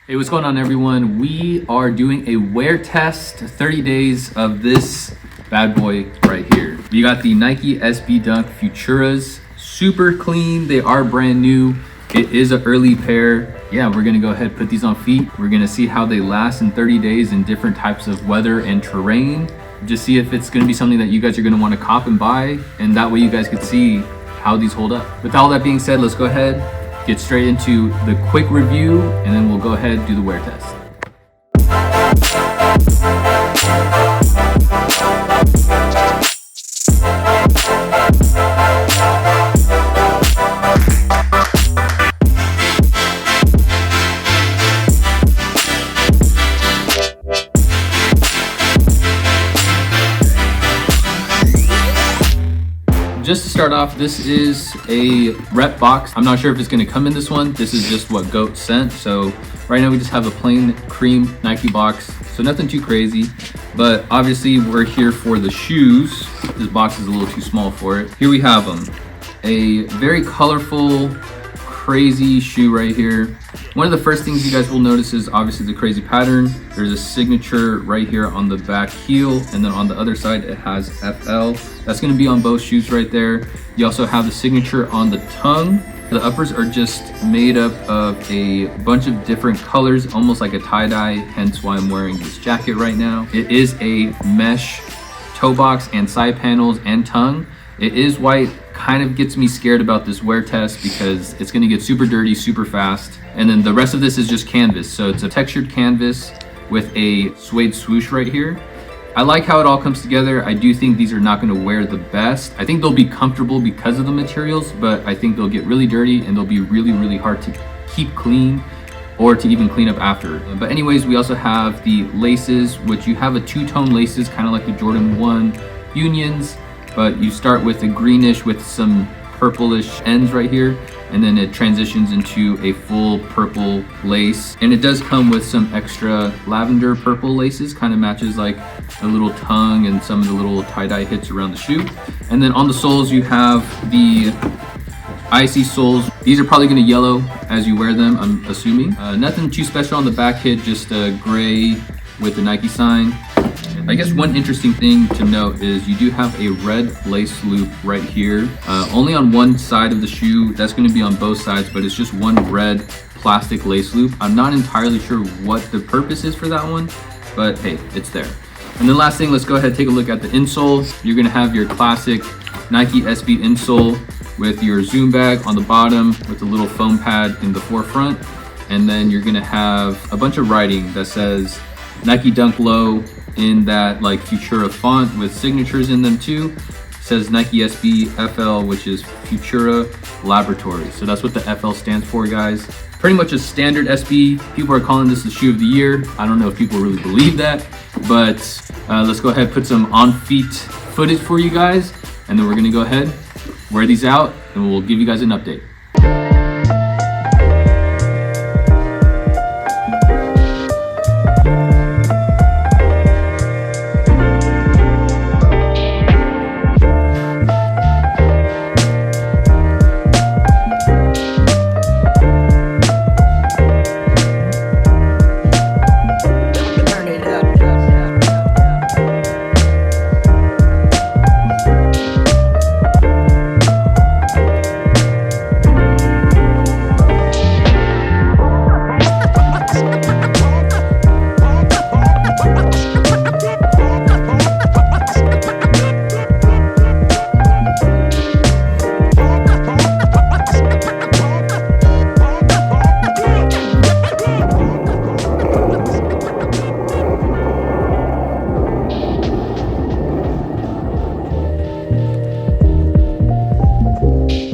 Hey, what's going on everyone? We are doing a wear test, 30 days of this bad boy right here. We got the Nike SB Dunk Futuras, super clean. They are brand new. It is an early pair. Yeah, we're gonna go ahead and put these on feet. We're gonna see how they last in 30 days in different types of weather and terrain. Just see if it's gonna be something that you guys are gonna wanna cop and buy, and that way you guys could see how these hold up. With all that being said, let's go ahead, get straight into the quick review, and then we'll go ahead and do the wear test. Just to start off, this is a rep box. I'm not sure if it's gonna come in this one. This is just what Goat sent. So right now we just have a plain cream Nike box. So nothing too crazy, but obviously we're here for the shoes. This box is a little too small for it. Here we have them. A very colorful, crazy shoe right here. One of the first things you guys will notice is obviously the crazy pattern. There's a signature right here on the back heel, and then on the other side it has FL. That's going to be on both shoes right there. You also have the signature on the tongue. The uppers are just made up of a bunch of different colors, almost like a tie-dye, hence why I'm wearing this jacket right now. It is a mesh toe box and side panels and tongue. It is white. Kind of gets me scared about this wear test because it's going to get super dirty super fast. And then the rest of this is just canvas. So it's a textured canvas with a suede swoosh right here. I like how it all comes together. I do think these are not going to wear the best. I think they'll be comfortable because of the materials, but I think they'll get really dirty and they'll be really, really hard to keep clean or to even clean up after. But anyways, we also have the laces, which you have a two-tone laces, kind of like the Jordan 1 Unions, but you start with a greenish with some purplish ends right here, and then it transitions into a full purple lace. And it does come with some extra lavender purple laces, kind of matches like a little tongue and some of the little tie-dye hits around the shoe. And then on the soles, you have the icy soles. These are probably gonna yellow as you wear them, I'm assuming. Nothing too special on the back hit, just a gray with the Nike sign. I guess one interesting thing to note is you do have a red lace loop right here. Only on one side of the shoe. That's going to be on both sides, but it's just one red plastic lace loop. I'm not entirely sure what the purpose is for that one, but hey, it's there. And then last thing, let's go ahead and take a look at the insole. You're going to have your classic Nike SB insole with your zoom bag on the bottom with a little foam pad in the forefront. And then you're going to have a bunch of writing that says Nike Dunk Low in that like Futura font with signatures in them too. It says Nike SB FL, which is Futura Laboratory. So that's what the FL stands for, guys. Pretty much a standard SB. People are calling this the shoe of the year. I don't know if people really believe that, but let's go ahead and put some on feet footage for you guys, and then we're gonna go ahead, wear these out, and we'll give you guys an update.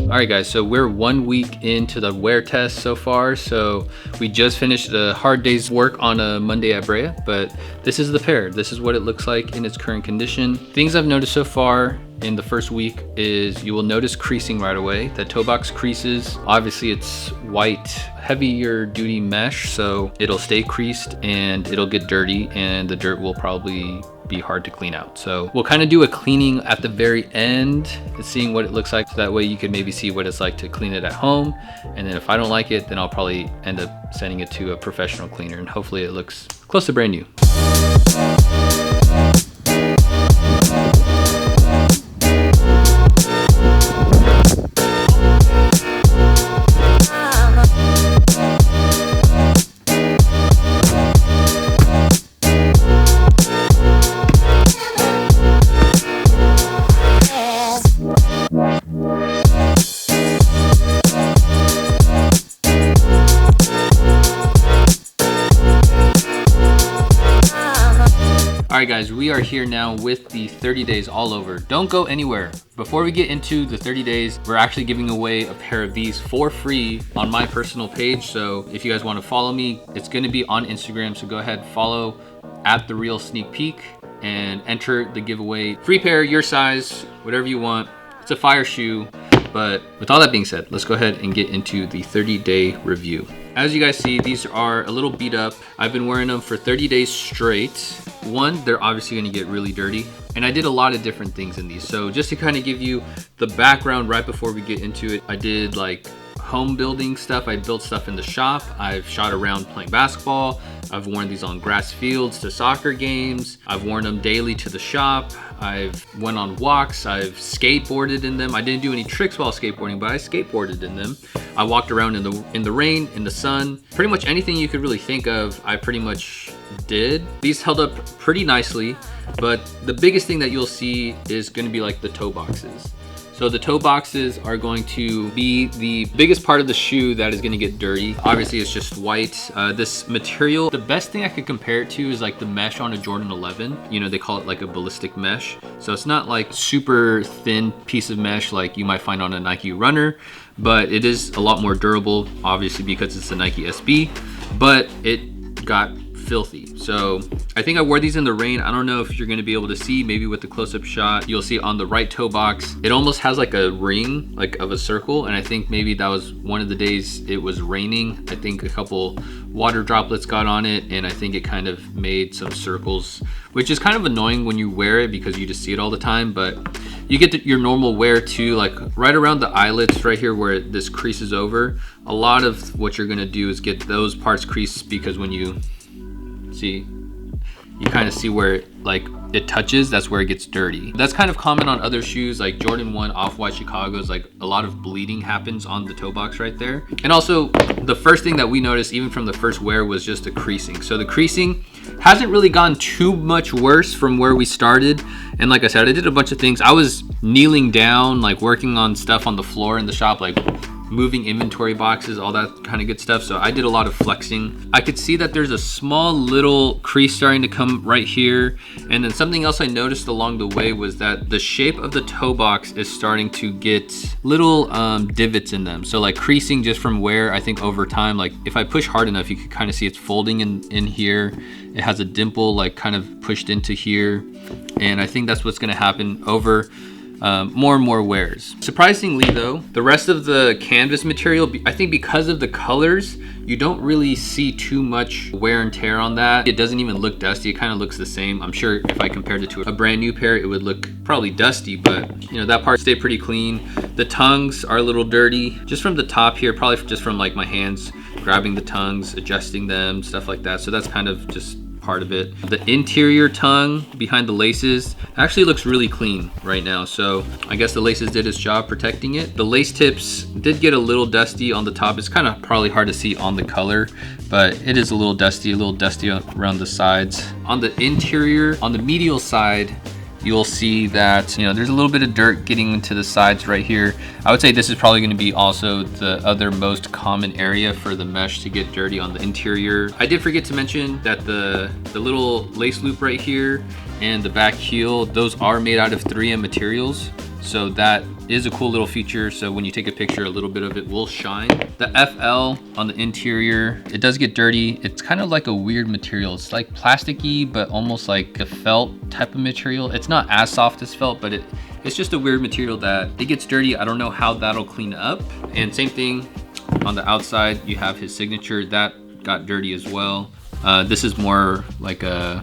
All right guys, so we're 1 week into the wear test so far. So we just finished a hard day's work on a Monday at Brea, but this is the pair. This is what it looks like in its current condition. Things I've noticed so far in the first week is you will notice creasing right away. The toe box creases. Obviously it's white, heavier duty mesh, so it'll stay creased and it'll get dirty, and the dirt will probably be hard to clean out. So we'll kind of do a cleaning at the very end, seeing what it looks like, so that way you can maybe see what it's like to clean it at home. And then if I don't like it, then I'll probably end up sending it to a professional cleaner, and hopefully it looks close to brand new. All right guys, we are here now with the 30 days all over. Don't go anywhere. Before we get into the 30 days, we're actually giving away a pair of these for free on my personal page. So if you guys want to follow me, it's going to be on Instagram. So go ahead, follow at The Real Sneak Peek and enter the giveaway. Free pair, your size, whatever you want. It's a fire shoe. But with all that being said, let's go ahead and get into the 30-day review. As you guys see, these are a little beat up. I've been wearing them for 30 days straight. One, they're obviously gonna get really dirty. And I did a lot of different things in these. So just to kind of give you the background right before we get into it, I did like home building stuff. I built stuff in the shop. I've shot around playing basketball. I've worn these on grass fields to soccer games. I've worn them daily to the shop. I've went on walks. I've skateboarded in them. I didn't do any tricks while skateboarding, but I skateboarded in them. I walked around in the rain, in the sun. Pretty much anything you could really think of, I pretty much did. These held up pretty nicely, but the biggest thing that you'll see is gonna be like the toe boxes. So the toe boxes are going to be the biggest part of the shoe that is gonna get dirty. Obviously it's just white. This material, the best thing I could compare it to is like the mesh on a Jordan 11. You know, they call it like a ballistic mesh. So it's not like super thin piece of mesh like you might find on a Nike runner, but it is a lot more durable, obviously because it's a Nike SB, but it got filthy. So I think I wore these in the rain. I don't know if you're gonna be able to see, maybe with the close-up shot, you'll see on the right toe box, it almost has like a ring, like of a circle. And I think maybe that was one of the days it was raining. I think a couple water droplets got on it, and I think it kind of made some circles, which is kind of annoying when you wear it because you just see it all the time. But you get your normal wear too, like right around the eyelets right here where this creases over. A lot of what you're gonna do is get those parts creased, because when you see, you kind of see where it touches, that's where it gets dirty. That's kind of common on other shoes like Jordan 1 Off-White Chicago's, like a lot of bleeding happens on the toe box right there. And also the first thing that we noticed even from the first wear was just the creasing. So the creasing hasn't really gotten too much worse from where we started. And like I said, I did a bunch of things. I was kneeling down, like working on stuff on the floor in the shop, like moving inventory boxes, all that kind of good stuff. So I did a lot of flexing. I could see that there's a small little crease starting to come right here. And then something else I noticed along the way was that the shape of the toe box is starting to get little divots in them. So like creasing just from wear. I think over time, like if I push hard enough, you can kind of see it's folding in here. It has a dimple like kind of pushed into here. And I think that's what's gonna happen over more and more wears. Surprisingly though, the rest of the canvas material, I think because of the colors, you don't really see too much wear and tear on that. It doesn't even look dusty. It kind of looks the same. I'm sure if I compared it to a brand new pair, it would look probably dusty, but you know, that part stayed pretty clean. The tongues are a little dirty just from the top here, probably just from like my hands grabbing the tongues, adjusting them, stuff like that. So that's kind of just part of it. The interior tongue behind the laces actually looks really clean right now. So I guess the laces did its job protecting it. The lace tips did get a little dusty on the top. It's kind of probably hard to see on the color, but it is a little dusty around the sides. On the interior, on the medial side, you'll see that, you know, there's a little bit of dirt getting into the sides right here. I would say this is probably gonna be also the other most common area for the mesh to get dirty on the interior. I did forget to mention that the little lace loop right here and the back heel, those are made out of 3M materials. So that is a cool little feature. So when you take a picture, a little bit of it will shine. The FL on the interior, it does get dirty. It's kind of like a weird material. It's like plasticky, but almost like a felt type of material. It's not as soft as felt, but it's just a weird material that it gets dirty. I don't know how that'll clean up. And same thing on the outside, you have his signature that got dirty as well. This is more like a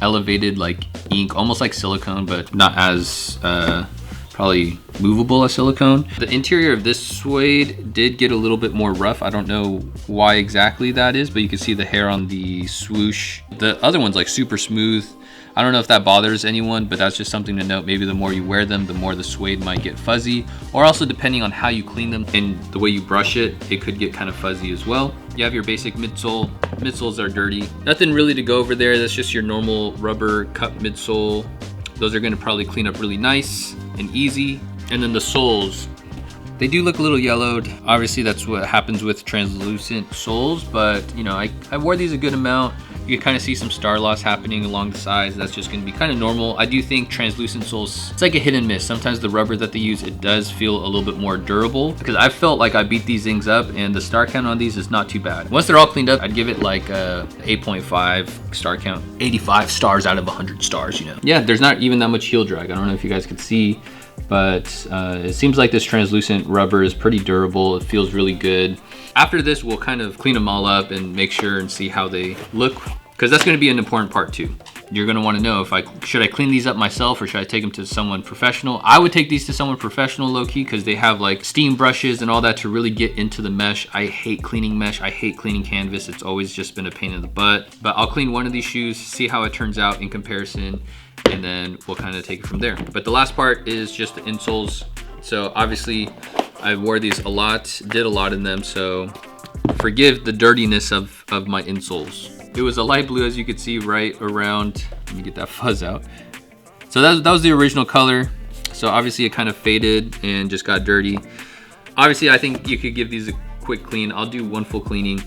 elevated like ink, almost like silicone, but not as probably movable as silicone. The interior of this suede did get a little bit more rough. I don't know why exactly that is, but you can see the hair on the swoosh. The other one's like super smooth. I don't know if that bothers anyone, but that's just something to note. Maybe the more you wear them, the more the suede might get fuzzy, or also depending on how you clean them and the way you brush it, it could get kind of fuzzy as well. You have your basic midsole. Midsoles are dirty. Nothing really to go over there. That's just your normal rubber cup midsole. Those are gonna probably clean up really nice and easy. And then the soles, they do look a little yellowed. Obviously that's what happens with translucent soles, but you know, I wore these a good amount. You can kind of see some star loss happening along the sides. That's just gonna be kind of normal. I do think translucent soles, it's like a hit and miss. Sometimes the rubber that they use, it does feel a little bit more durable, because I felt like I beat these things up and the star count on these is not too bad. Once they're all cleaned up, I'd give it like a 8.5 star count. 85 stars out of 100 stars, you know. Yeah, there's not even that much heel drag. I don't know if you guys could see, but it seems like this translucent rubber is pretty durable. It feels really good. After this, we'll kind of clean them all up and make sure and see how they look, because that's going to be an important part too. You're going to want to know if should I clean these up myself or should I take them to someone professional. I would take these to someone professional, low-key, because they have like steam brushes and all that to really get into the mesh. I hate cleaning mesh. I hate cleaning canvas. It's always just been a pain in the butt. But I'll clean one of these shoes, see how it turns out in comparison, and then we'll kind of take it from there. But the last part is just the insoles. So obviously I wore these a lot, did a lot in them, so forgive the dirtiness of my insoles. It was a light blue, as you could see, right around, let me get that fuzz out. So that was the original color. So obviously it kind of faded and just got dirty. Obviously I think you could give these a quick clean. I'll do one full cleaning,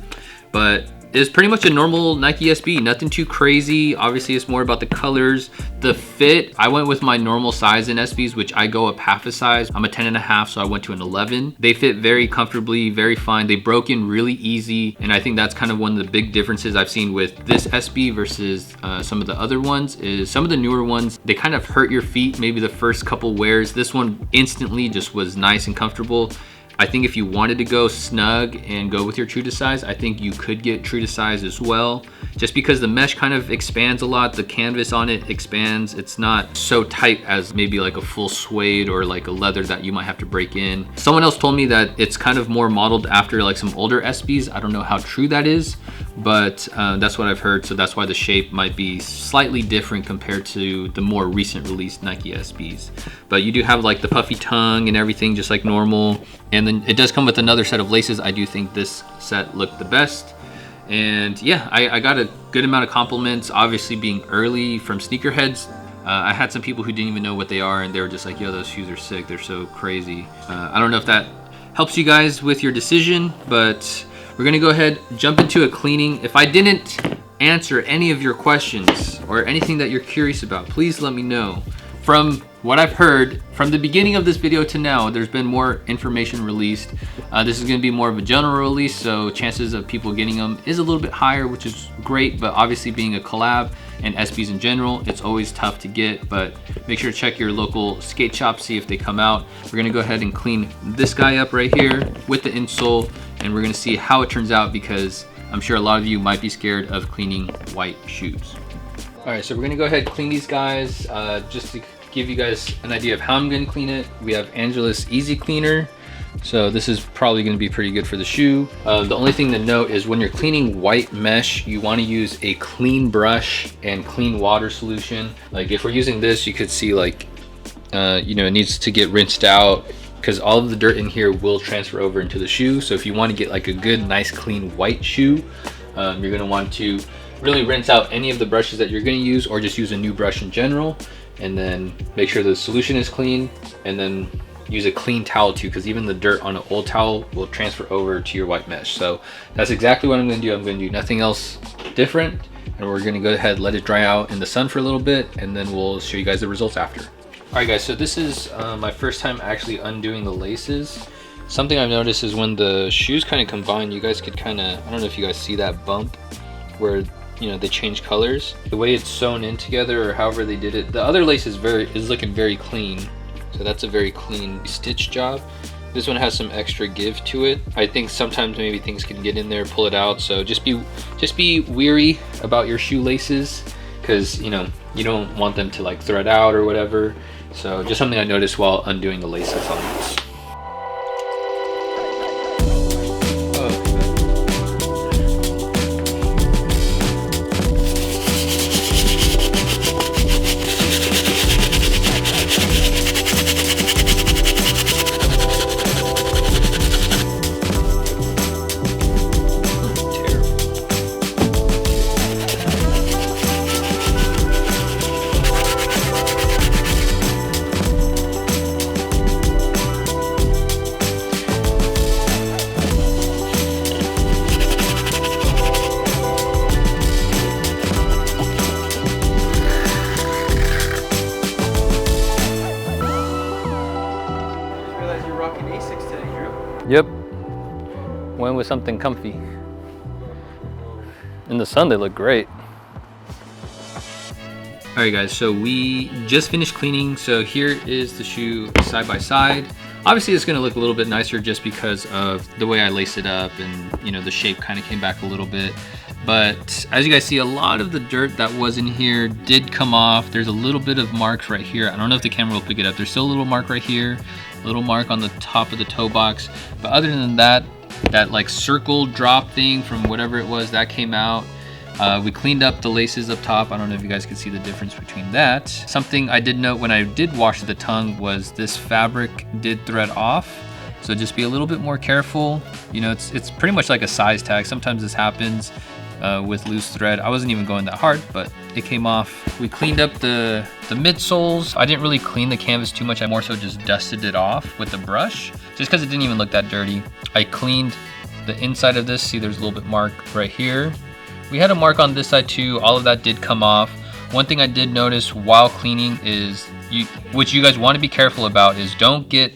but it's pretty much a normal Nike SB, nothing too crazy. Obviously it's more about the colors, the fit. I went with my normal size in SBs, which I go up half a size. I'm a 10.5, so I went to an 11. They fit very comfortably, very fine. They broke in really easy, and I think that's kind of one of the big differences I've seen with this SB versus some of the other ones. Is some of the newer ones, they kind of hurt your feet maybe the first couple wears. This one instantly just was nice and comfortable. I think if you wanted to go snug and go with your true to size, I think you could get true to size as well. Just because the mesh kind of expands a lot, the canvas on it expands. It's not so tight as maybe like a full suede or like a leather that you might have to break in. Someone else told me that it's kind of more modeled after like some older SBs. I don't know how true that is, but that's what I've heard. So that's why the shape might be slightly different compared to the more recent released Nike SBs. But you do have like the puffy tongue and everything just like normal. And then it does come with another set of laces. I do think this set looked the best. And yeah, I got a good amount of compliments, obviously being early from sneakerheads. I had some people who didn't even know what they are and they were just like, yo, those shoes are sick. They're so crazy. I don't know if that helps you guys with your decision, but we're gonna go ahead, jump into a cleaning. If I didn't answer any of your questions or anything that you're curious about, please let me know. From what I've heard, from the beginning of this video to now, there's been more information released. This is gonna be more of a general release, so chances of people getting them is a little bit higher, which is great, but obviously being a collab and SBs in general, it's always tough to get, but make sure to check your local skate shop, see if they come out. We're gonna go ahead and clean this guy up right here with the insole, and we're gonna see how it turns out, because I'm sure a lot of you might be scared of cleaning white shoes. All right, so we're gonna go ahead and clean these guys. Just to give you guys an idea of how I'm gonna clean it, we have Angelus Easy Cleaner. So this is probably gonna be pretty good for the shoe. The only thing to note is when you're cleaning white mesh, you wanna use a clean brush and clean water solution. Like if we're using this, you could see like, you know, it needs to get rinsed out because all of the dirt in here will transfer over into the shoe. So if you wanna get like a good, nice, clean white shoe, you're gonna want to really rinse out any of the brushes that you're gonna use, or just use a new brush in general, and then make sure the solution is clean, and then use a clean towel too, because even the dirt on an old towel will transfer over to your white mesh. So that's exactly what I'm gonna do. I'm gonna do nothing else different, and we're gonna go ahead, let it dry out in the sun for a little bit, and then we'll show you guys the results after. All right guys, so this is my first time actually undoing the laces. Something I've noticed is when the shoes kind of combine, you guys could kind of, I don't know if you guys see that bump where, you know, they change colors. The way it's sewn in together, or however they did it. The other lace is looking very clean. So that's a very clean stitch job. This one has some extra give to it. I think sometimes maybe things can get in there, pull it out. So just be weary about your shoelaces, because you know, you don't want them to like thread out or whatever. So just something I noticed while undoing the laces on these. Yep, went with something comfy. In the sun, they look great. All right guys, so we just finished cleaning. So here is the shoe side by side. Obviously it's gonna look a little bit nicer just because of the way I laced it up, and you know, the shape kind of came back a little bit. But as you guys see, a lot of the dirt that was in here did come off. There's a little bit of marks right here. I don't know if the camera will pick it up. There's still a little mark right here, a little mark on the top of the toe box. But other than that, that like circle drop thing from whatever it was, that came out. We cleaned up the laces up top. I don't know if you guys can see the difference between that. Something I did note when I did wash the tongue was this fabric did thread off. So just be a little bit more careful. You know, it's pretty much like a size tag. Sometimes this happens with loose thread. I wasn't even going that hard, but it came off. We cleaned up the midsoles. I didn't really clean the canvas too much. I more so just dusted it off with the brush, just because it didn't even look that dirty. I cleaned the inside of this. See, there's a little bit mark right here. We had a mark on this side too. All of that did come off. One thing I did notice while cleaning is, which you guys want to be careful about, is don't get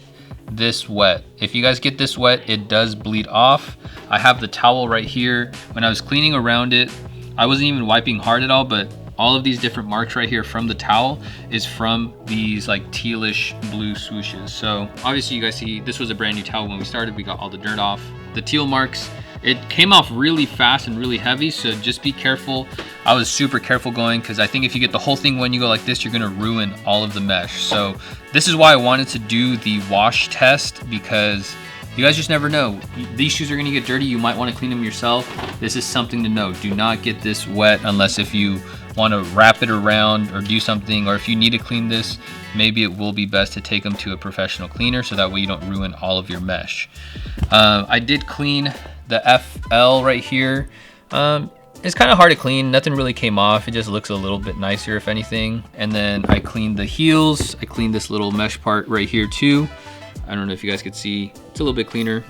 this wet. If you guys get this wet, it does bleed off. I have the towel right here. When I was cleaning around it, I wasn't even wiping hard at all, but all of these different marks right here from the towel is from these like tealish blue swooshes. So obviously you guys see this was a brand new towel when we started. We got all the dirt off. The teal marks, it came off really fast and really heavy, so just be careful. I was super careful going, because I think if you get the whole thing when you go like this, you're gonna ruin all of the mesh. So this is why I wanted to do the wash test, because you guys just never know. These shoes are gonna get dirty. You might wanna clean them yourself. This is something to know. Do not get this wet unless if you wanna wrap it around or do something, or if you need to clean this, maybe it will be best to take them to a professional cleaner so that way you don't ruin all of your mesh. I did clean the FL right here. It's kind of hard to clean. Nothing really came off. It just looks a little bit nicer if anything. And then I cleaned the heels. I cleaned this little mesh part right here too. I don't know if you guys could see. It's a little bit cleaner.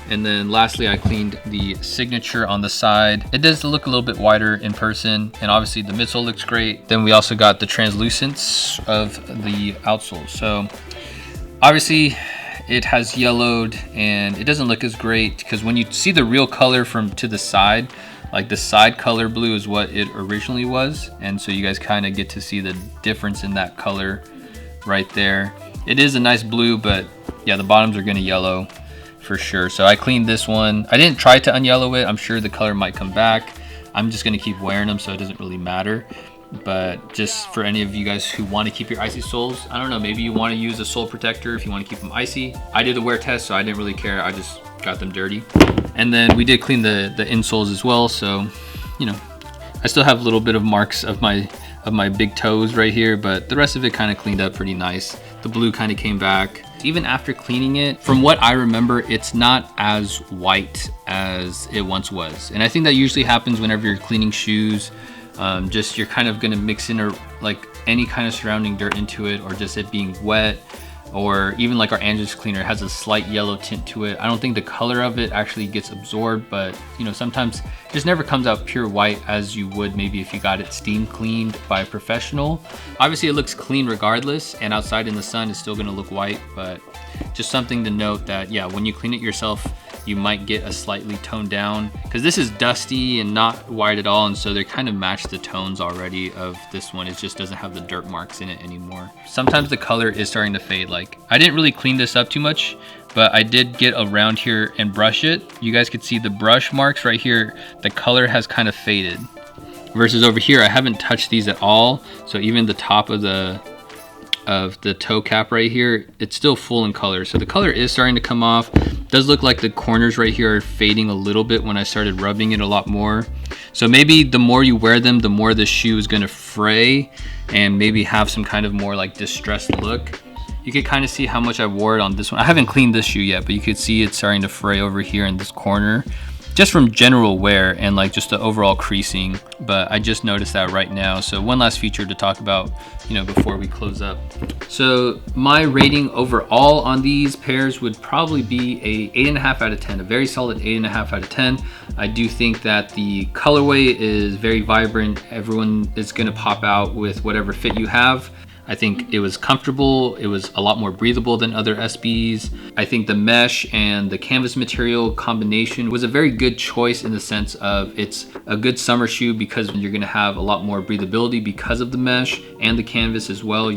And then lastly, I cleaned the signature on the side. It does look a little bit wider in person, and obviously the midsole looks great. Then we also got the translucence of the outsole. So obviously it has yellowed and it doesn't look as great, because when you see the real color from to the side, like the side color blue is what it originally was. And so you guys kind of get to see the difference in that color right there. It is a nice blue, but yeah, the bottoms are gonna yellow for sure. So I cleaned this one. I didn't try to unyellow it. I'm sure the color might come back. I'm just gonna keep wearing them, so it doesn't really matter. But just for any of you guys who want to keep your icy soles, I don't know, maybe you want to use a sole protector if you want to keep them icy. I did the wear test, so I didn't really care. I just got them dirty. And then we did clean the insoles as well. So, you know, I still have a little bit of marks of my big toes right here, but the rest of it kind of cleaned up pretty nice. The blue kind of came back. Even after cleaning it, from what I remember, it's not as white as it once was. And I think that usually happens whenever you're cleaning shoes. Just you're kind of gonna mix in like any kind of surrounding dirt into it, or just it being wet, or even like our Angie's cleaner has a slight yellow tint to it. I don't think the color of it actually gets absorbed, but you know, sometimes it just never comes out pure white as you would maybe if you got it steam cleaned by a professional. Obviously it looks clean regardless, and outside in the sun it's still gonna look white, but just something to note that yeah, when you clean it yourself, you might get a slightly toned down, because this is dusty and not white at all, and so they kind of match the tones already of this one. It just doesn't have the dirt marks in it anymore. Sometimes the color is starting to fade. Like, I didn't really clean this up too much, but I did get around here and brush it. You guys could see the brush marks right here. The color has kind of faded. versus over here, I haven't touched these at all. So even the top of the toe cap right here, it's still full in color. So the color is starting to come off. Does look like the corners right here are fading a little bit when I started rubbing it a lot more. So maybe the more you wear them, the more the shoe is gonna fray and maybe have some kind of more like distressed look. You could kind of see how much I wore it on this one. I haven't cleaned this shoe yet, but you could see it's starting to fray over here in this corner, just from general wear and like just the overall creasing. But I just noticed that right now. So one last feature to talk about, you know, before we close up. So my rating overall on these pairs would probably be a 8.5 out of 10, a very solid 8.5 out of 10. I do think that the colorway is very vibrant. Everyone is gonna pop out with whatever fit you have. I think it was comfortable. It was a lot more breathable than other SBs. I think the mesh and the canvas material combination was a very good choice in the sense of it's a good summer shoe because you're gonna have a lot more breathability because of the mesh and the canvas as well.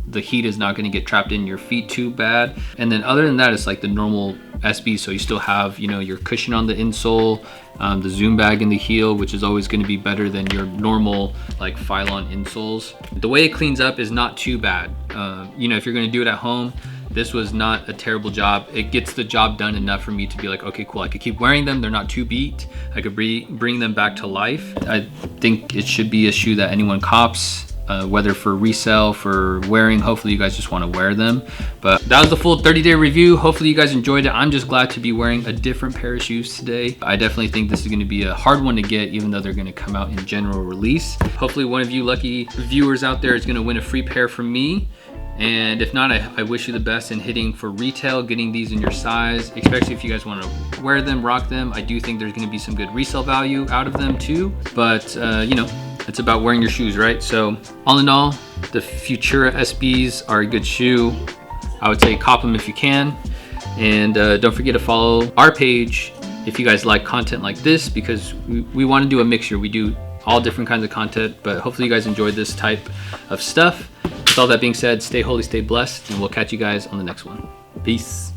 The heat is not gonna get trapped in your feet too bad. And then other than that, it's like the normal SB, so you still have, you know, your cushion on the insole, the zoom bag in the heel, which is always going to be better than your normal like Phylon insoles. The way it cleans up is not too bad. You know, if you're going to do it at home, this was not a terrible job. It gets the job done enough for me to be like, okay, cool, I could keep wearing them. They're not too beat. I could bring them back to life. I think it should be a shoe that anyone cops. Whether for resale, for wearing, hopefully you guys just want to wear them. But that was the full 30-day review. Hopefully you guys enjoyed it. I'm just glad to be wearing a different pair of shoes today. I definitely think this is going to be a hard one to get, even though they're going to come out in general release. Hopefully one of you lucky viewers out there is going to win a free pair from me. And if not, I wish you the best in hitting for retail, getting these in your size, especially if you guys want to wear them, rock them. I do think there's going to be some good resale value out of them too. But you know, it's about wearing your shoes, right? So all in all, the Futura SBs are a good shoe. I would say cop them if you can. And don't forget to follow our page if you guys like content like this, because we want to do a mixture. We do all different kinds of content, but hopefully you guys enjoyed this type of stuff. With all that being said, stay holy, stay blessed, and we'll catch you guys on the next one. Peace.